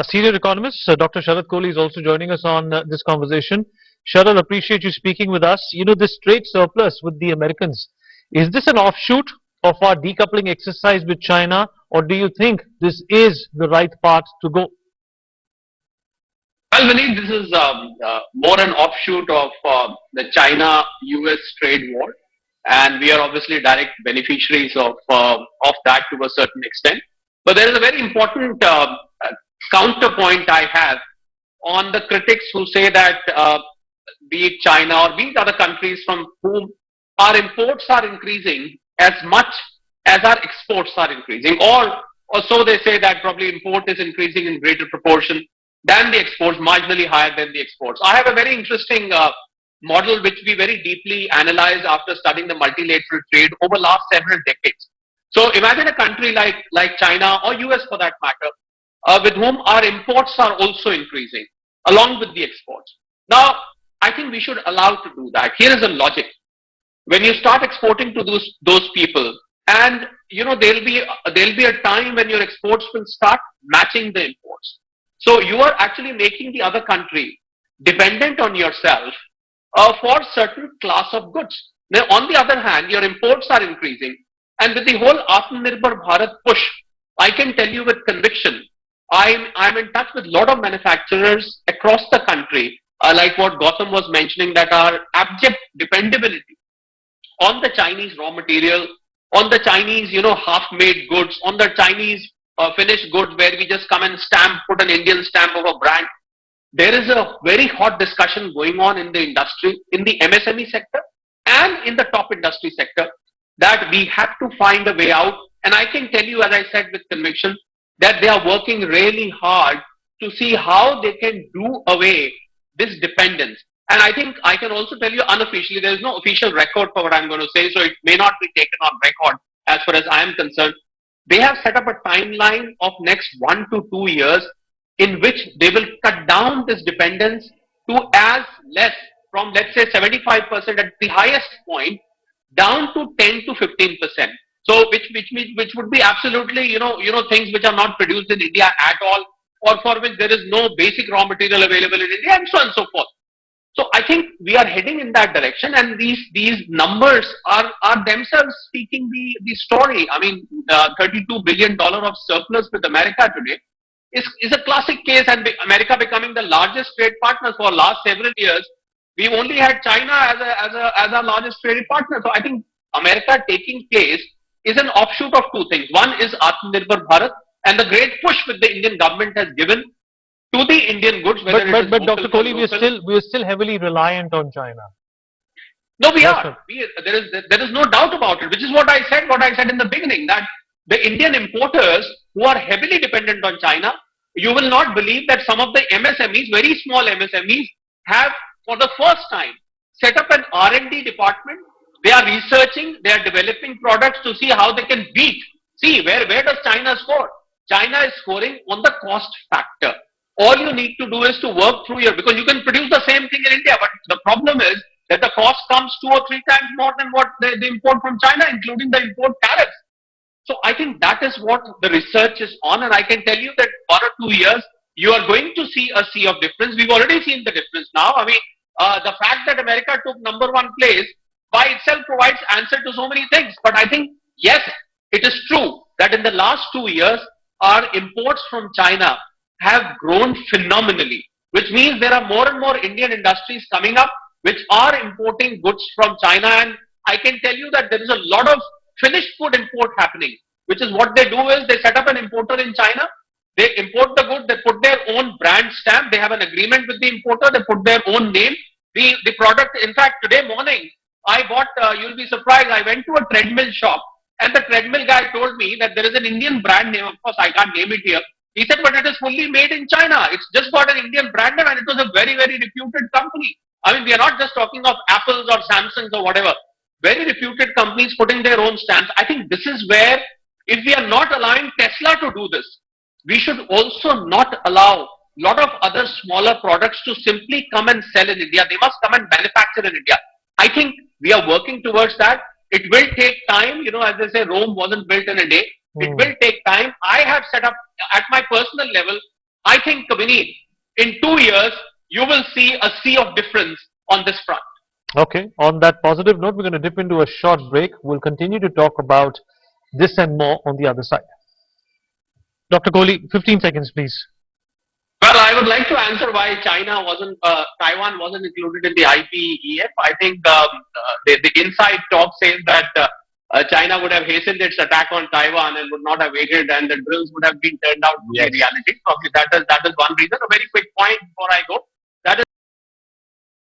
senior economist, Dr. Sharad Kohli is also joining us on this conversation. Sharad, appreciate you speaking with us. You know, this trade surplus with the Americans, is this an offshoot of our decoupling exercise with China, or do you think this is the right path to go? Well, Vineet, this is more an offshoot of the China-US trade war, and we are obviously direct beneficiaries of that to a certain extent. But there is a very important counterpoint I have on the critics who say that be it China or be it other countries from whom our imports are increasing as much as our exports are increasing, or so they say that probably import is increasing in greater proportion than the exports, marginally higher than the exports. I have a very interesting model which we very deeply analyzed after studying the multilateral trade over last several decades. So imagine a country like China or US for that matter, with whom our imports are also increasing along with the exports. Now, I think we should allow to do that. Here is the logic. When you start exporting to those people, and you know there'll be a time when your exports will start matching the imports. So you are actually making the other country dependent on yourself for certain class of goods. Now, on the other hand, your imports are increasing, and with the whole Atmanirbhar Bharat push, I can tell you with conviction, I'm in touch with a lot of manufacturers across the country, like what Gautam was mentioning, that are abject dependability on the Chinese raw material, on the Chinese, half-made goods, on the Chinese finished goods where we just come and put an Indian stamp of a brand. There is a very hot discussion going on in the industry, in the MSME sector and in the top industry sector, that we have to find a way out. And I can tell you, as I said with conviction, that they are working really hard to see how they can do away this dependence. And I think I can also tell you unofficially, there is no official record for what I'm going to say, so it may not be taken on record as far as I am concerned. They have set up a timeline of next 1 to 2 years in which they will cut down this dependence to as less from, let's say, 75% at the highest point down to 10 to 15%. So which would be absolutely, things which are not produced in India at all, or for which there is no basic raw material available in India, and so on and so forth. So I think we are heading in that direction, and these numbers are themselves speaking the story. I mean, $32 billion of surplus with America today is a classic case, and America becoming the largest trade partner for last several years. We've only had China as our largest trading partner. So I think America taking place is an offshoot of two things. One is Atmanirbhar Bharat and the great push which the Indian government has given to the Indian goods. But Dr. Kohli, we are still heavily reliant on China. No, we are. There is no doubt about it, which is what I said in the beginning, that the Indian importers who are heavily dependent on China, you will not believe that some of the MSMEs, very small MSMEs, have for the first time set up an R&D department. They are researching, they are developing products to see how they can beat. See, where does China score? China is scoring on the cost factor. All you need to do is to work through because you can produce the same thing in India, but the problem is that the cost comes 2 or 3 times more than what they import from China, including the import tariffs. So I think that is what the research is on, and I can tell you that 1 or 2 years, you are going to see a sea of difference. We've already seen the difference now. I mean, the fact that America took #1 place by itself provides answer to so many things. But I think, yes, it is true that in the last 2 years, our imports from China have grown phenomenally, which means there are more and more Indian industries coming up which are importing goods from China. And I can tell you that there is a lot of finished food import happening, which is what they do is they set up an importer in China, they import the good, they put their own brand stamp, they have an agreement with the importer, they put their own name. The product, in fact, today morning, I bought, you'll be surprised, I went to a treadmill shop and the treadmill guy told me that there is an Indian brand name, of course I can't name it here. He said, but it is fully made in China. It's just got an Indian brand name and it was a very, very reputed company. I mean, we are not just talking of Apples or Samsungs or whatever. Very reputed companies putting their own stamps. I think this is where, if we are not allowing Tesla to do this, we should also not allow a lot of other smaller products to simply come and sell in India. They must come and manufacture in India. I think we are working towards that. It will take time. As they say, Rome wasn't built in a day. It will take time. I have set up, at my personal level, I think, Vineet, in 2 years, you will see a sea of difference on this front. Okay, on that positive note, we're going to dip into a short break. We'll continue to talk about this and more on the other side. Dr. Kohli, 15 seconds, please. Well, I would like to answer why Taiwan wasn't included in the IPEF. I think the inside talk says that China would have hastened its attack on Taiwan and would not have waited, and the drills would have been turned out to be reality. Probably that is one reason. A very quick point before I go.